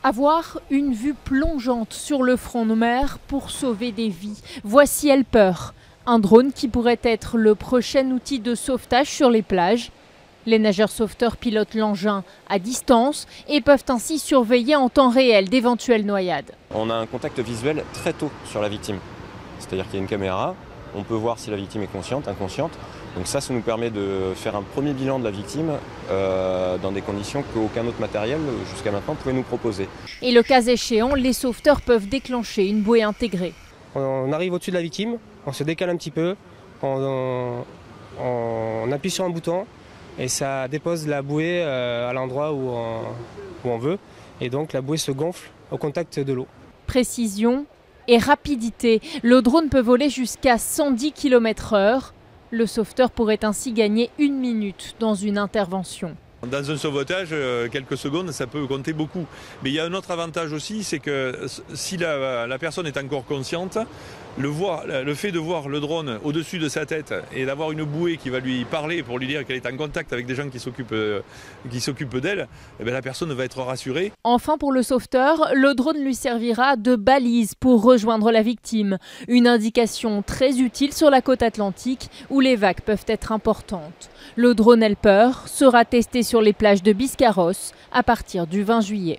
Avoir une vue plongeante sur le front de mer pour sauver des vies. Voici Helper, un drone qui pourrait être le prochain outil de sauvetage sur les plages. Les nageurs sauveteurs pilotent l'engin à distance et peuvent ainsi surveiller en temps réel d'éventuelles noyades. On a un contact visuel très tôt sur la victime. C'est-à-dire qu'il y a une caméra, on peut voir si la victime est consciente, inconsciente. Donc ça nous permet de faire un premier bilan de la victime dans des conditions qu'aucun autre matériel jusqu'à maintenant pouvait nous proposer. Et le cas échéant, les sauveteurs peuvent déclencher une bouée intégrée. On arrive au-dessus de la victime, on se décale un petit peu, on appuie sur un bouton et ça dépose la bouée à l'endroit où on veut. Et donc la bouée se gonfle au contact de l'eau. Précision et rapidité. Le drone peut voler jusqu'à 110 km/h. Le sauveteur pourrait ainsi gagner 1 minute dans une intervention. Dans un sauvetage, quelques secondes, ça peut compter beaucoup. Mais il y a un autre avantage aussi, c'est que si la personne est encore consciente, le fait de voir le drone au-dessus de sa tête et d'avoir une bouée qui va lui parler pour lui dire qu'elle est en contact avec des gens qui s'occupent d'elle, eh bien la personne va être rassurée. Enfin, pour le sauveteur, le drone lui servira de balise pour rejoindre la victime. Une indication très utile sur la côte atlantique où les vagues peuvent être importantes. Le drone Helper sera testé sur les plages de Biscarrosse à partir du 20 juillet.